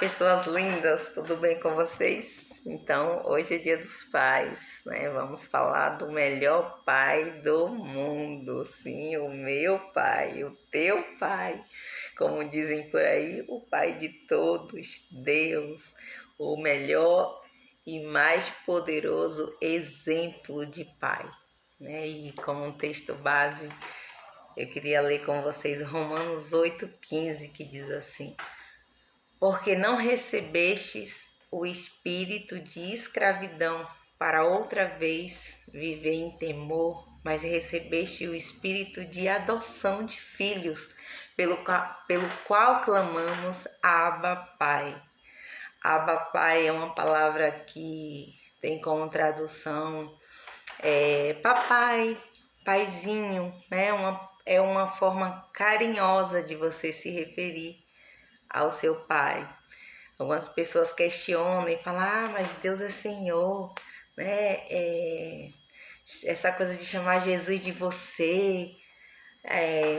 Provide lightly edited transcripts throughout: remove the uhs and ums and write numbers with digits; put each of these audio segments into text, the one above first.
Pessoas lindas, tudo bem com vocês? Então, hoje é Dia dos Pais, né? Vamos falar do melhor pai do mundo, sim, o meu pai, o teu pai. Como dizem por aí, o pai de todos, Deus, o melhor e mais poderoso exemplo de pai, né? E como um texto base, eu queria ler com vocês Romanos 8,15, que diz assim: porque não recebestes o espírito de escravidão para outra vez viver em temor, mas recebeste o espírito de adoção de filhos, pelo qual clamamos Abba Pai. Abba Pai é uma palavra que tem como tradução papai, paizinho, né? É uma forma carinhosa de você se referir ao seu pai. Algumas pessoas questionam e falam: mas Deus é Senhor, né? Essa coisa de chamar Jesus de você.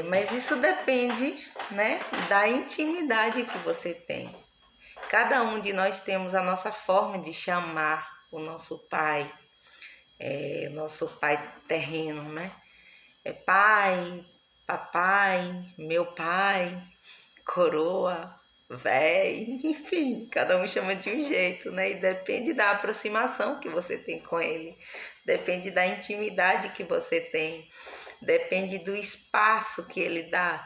Mas isso depende, né, da intimidade que você tem. Cada um de nós temos a nossa forma de chamar o nosso pai, o nosso pai terreno, né? Pai, papai, meu pai, coroa, véi, enfim, cada um chama de um jeito, né? E depende da aproximação que você tem com ele, depende da intimidade que você tem, depende do espaço que ele dá.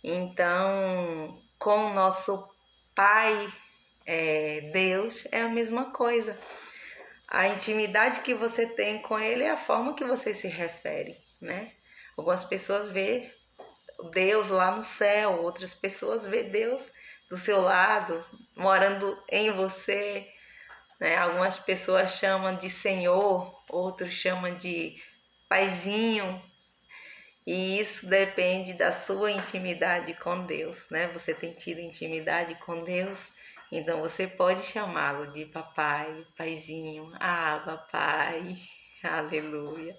Então, com o nosso Pai, Deus, é a mesma coisa. A intimidade que você tem com ele é a forma que você se refere, né? Algumas pessoas veem Deus lá no céu, outras pessoas vê Deus do seu lado, morando em você, né? Algumas pessoas chamam de Senhor, outros chamam de Paizinho, e isso depende da sua intimidade com Deus, né? Você tem tido intimidade com Deus, então você pode chamá-lo de papai, paizinho, papai, aleluia.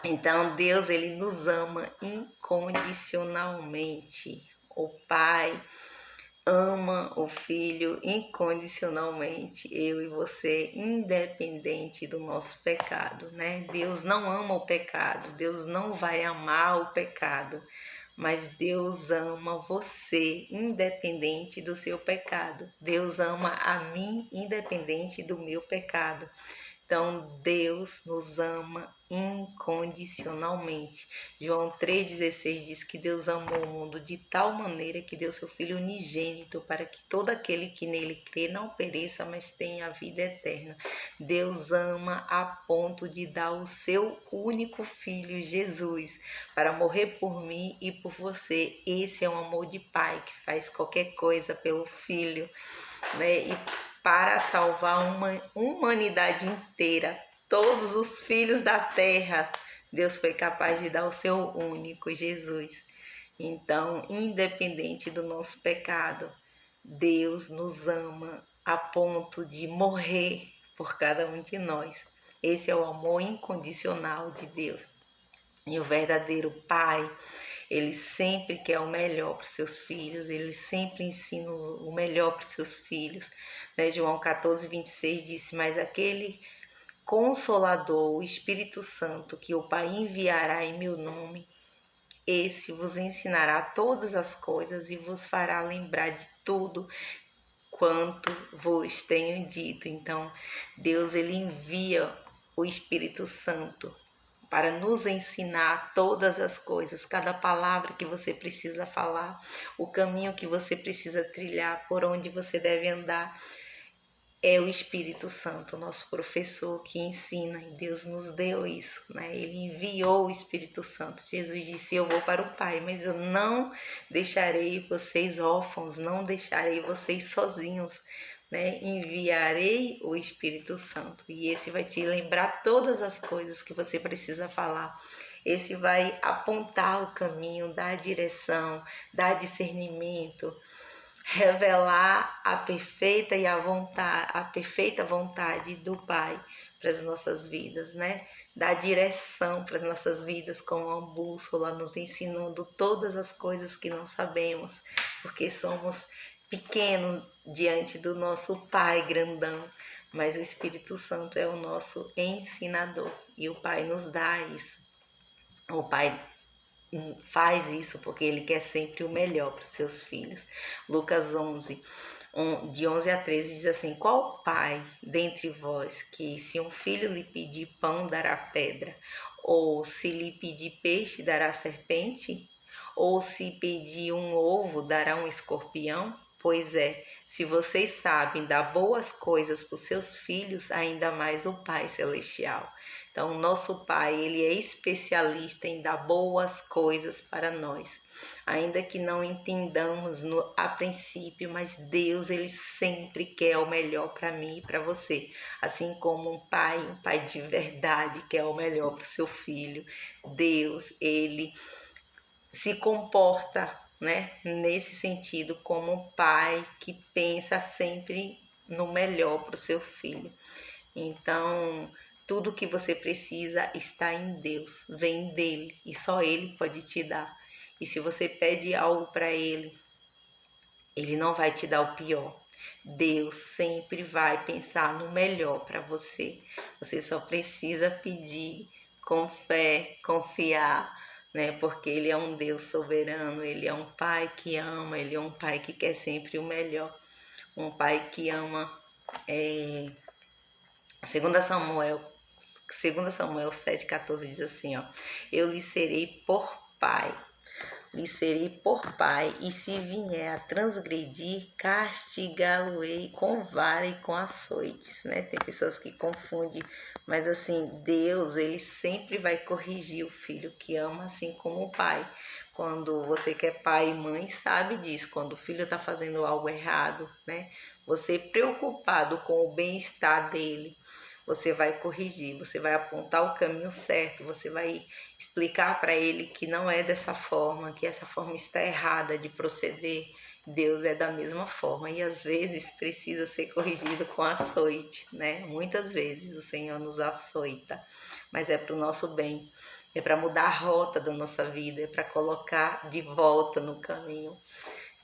Então Deus, ele nos ama incondicionalmente. O Pai ama o Filho incondicionalmente, eu e você, independente do nosso pecado, né? Deus não ama o pecado, Deus não vai amar o pecado, mas Deus ama você, independente do seu pecado. Deus ama a mim, independente do meu pecado. Então, Deus nos ama incondicionalmente. João 3,16 diz que Deus amou o mundo de tal maneira que deu seu Filho unigênito para que todo aquele que nele crê não pereça, mas tenha a vida eterna. Deus ama a ponto de dar o seu único Filho, Jesus, para morrer por mim e por você. Esse é um amor de pai que faz qualquer coisa pelo Filho, né? E para salvar uma humanidade inteira, todos os filhos da terra, Deus foi capaz de dar o seu único Jesus. Então, independente do nosso pecado, Deus nos ama a ponto de morrer por cada um de nós. Esse é o amor incondicional de Deus. E o verdadeiro pai, ele sempre quer o melhor para os seus filhos, ele sempre ensina o melhor para os seus filhos. Né? João 14,26 disse: mas aquele Consolador, o Espírito Santo, que o Pai enviará em meu nome, esse vos ensinará todas as coisas e vos fará lembrar de tudo quanto vos tenho dito. Então, Deus, ele envia o Espírito Santo para nos ensinar todas as coisas, cada palavra que você precisa falar, o caminho que você precisa trilhar, por onde você deve andar. É o Espírito Santo, nosso professor, que ensina, e Deus nos deu isso, né? Ele enviou o Espírito Santo. Jesus disse: eu vou para o Pai, mas eu não deixarei vocês órfãos, não deixarei vocês sozinhos, né? Enviarei o Espírito Santo, e esse vai te lembrar todas as coisas que você precisa falar. Esse vai apontar o caminho, dar direção, dar discernimento, revelar a perfeita vontade do Pai para as nossas vidas, né? Dar direção para as nossas vidas com uma bússola, nos ensinando todas as coisas que não sabemos, porque somos pequenos diante do nosso Pai grandão, mas o Espírito Santo é o nosso ensinador e o Pai nos dá isso. O Pai faz isso porque ele quer sempre o melhor para os seus filhos. Lucas 11, de 11 a 13 diz assim: qual pai dentre vós que, se um filho lhe pedir pão, dará pedra? Ou se lhe pedir peixe, dará serpente? Ou se pedir um ovo, dará um escorpião? Pois é, se vocês sabem dar boas coisas para os seus filhos, ainda mais o Pai Celestial. Então, o nosso Pai, ele é especialista em dar boas coisas para nós. Ainda que não entendamos a princípio, mas Deus, ele sempre quer o melhor para mim e para você. Assim como um pai de verdade quer o melhor para o seu filho. Deus, ele se comporta, né, nesse sentido como um pai que pensa sempre no melhor para o seu filho. Então, tudo que você precisa está em Deus, vem dele e só ele pode te dar. E se você pede algo para ele, ele não vai te dar o pior. Deus sempre vai pensar no melhor para você. Você só precisa pedir com fé, confiar, né? Porque ele é um Deus soberano, ele é um pai que ama, ele é um pai que quer sempre o melhor. Um pai que ama. 2 Samuel 7,14 diz assim, ó: eu lhe serei por pai, e se vier a transgredir, castigá-lo-ei com vara e com açoites, né? Tem pessoas que confundem, mas assim, Deus, ele sempre vai corrigir o filho que ama, assim como o pai. Quando você que é pai e mãe sabe disso, quando o filho está fazendo algo errado, né? Você preocupado com o bem-estar dele, você vai corrigir, você vai apontar o caminho certo, você vai explicar para ele que não é dessa forma, que essa forma está errada de proceder. Deus é da mesma forma e às vezes precisa ser corrigido com açoite, né? Muitas vezes o Senhor nos açoita, mas é para o nosso bem, é para mudar a rota da nossa vida, é para colocar de volta no caminho.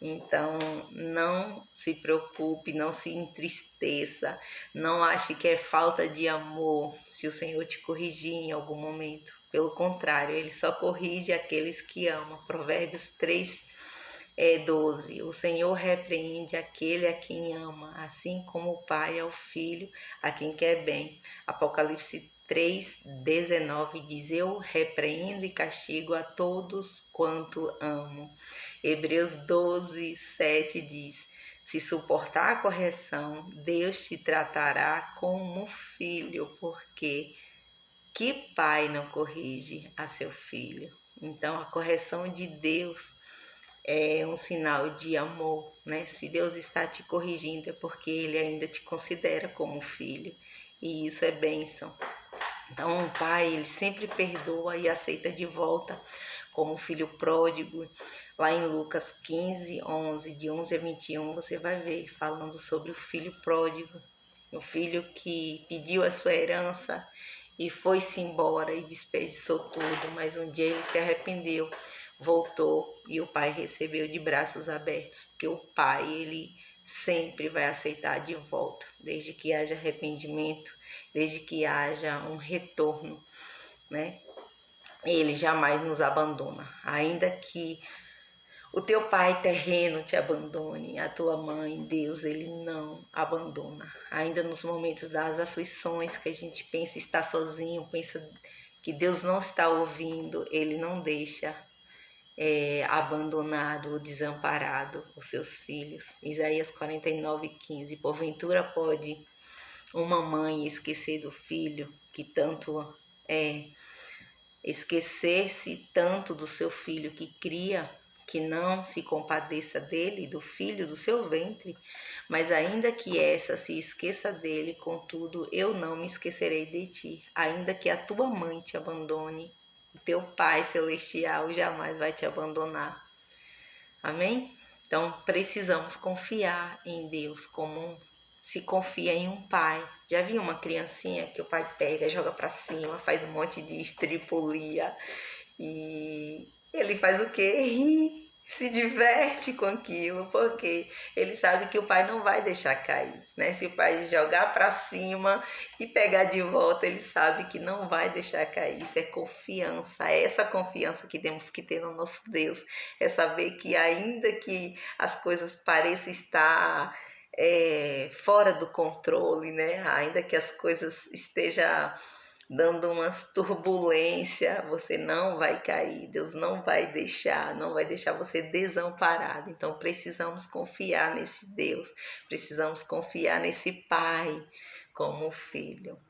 Então, não se preocupe, não se entristeça, não ache que é falta de amor se o Senhor te corrigir em algum momento. Pelo contrário, Ele só corrige aqueles que amam. Provérbios 3:12. O Senhor repreende aquele a quem ama, assim como o pai ao filho, a quem quer bem. Apocalipse 3:19 diz: eu repreendo e castigo a todos quanto amo. Hebreus 12:7 diz: se suportar a correção, Deus te tratará como filho, porque que pai não corrige a seu filho? Então, a correção de Deus é um sinal de amor, né? Se Deus está te corrigindo é porque Ele ainda te considera como filho, e isso é bênção. Então, um pai, ele sempre perdoa e aceita de volta, como o filho pródigo. Lá em Lucas 15:11, de 11 a 21, você vai ver falando sobre o filho pródigo, o filho que pediu a sua herança e foi-se embora e desperdiçou tudo, mas um dia ele se arrependeu, voltou e o pai recebeu de braços abertos, porque o pai, ele sempre vai aceitar de volta, desde que haja arrependimento, desde que haja um retorno, né? Ele jamais nos abandona, ainda que o teu pai terreno te abandone, a tua mãe, Deus, ele não abandona. Ainda nos momentos das aflições que a gente pensa estar sozinho, pensa que Deus não está ouvindo, ele não deixa abandonado ou desamparado os seus filhos. Isaías 49:15. Porventura pode uma mãe esquecer do filho que tanto esquecer-se tanto do seu filho que cria, que não se compadeça dele, do filho do seu ventre? Mas ainda que essa se esqueça dele, contudo, eu não me esquecerei de ti. Ainda que a tua mãe te abandone, o teu Pai Celestial jamais vai te abandonar. Amém? Então, precisamos confiar em Deus como se confia em um pai. Já viu uma criancinha que o pai pega, joga para cima, faz um monte de estripulia e ele faz o quê? Ri. se diverte com aquilo, porque ele sabe que o pai não vai deixar cair, né? Se o pai jogar para cima e pegar de volta, ele sabe que não vai deixar cair. Isso é confiança, é essa confiança que temos que ter no nosso Deus, é saber que ainda que as coisas pareçam estar fora do controle, né? Ainda que as coisas estejam dando umas turbulência, você não vai cair, Deus não vai deixar você desamparado. Então precisamos confiar nesse Deus, precisamos confiar nesse Pai como filho.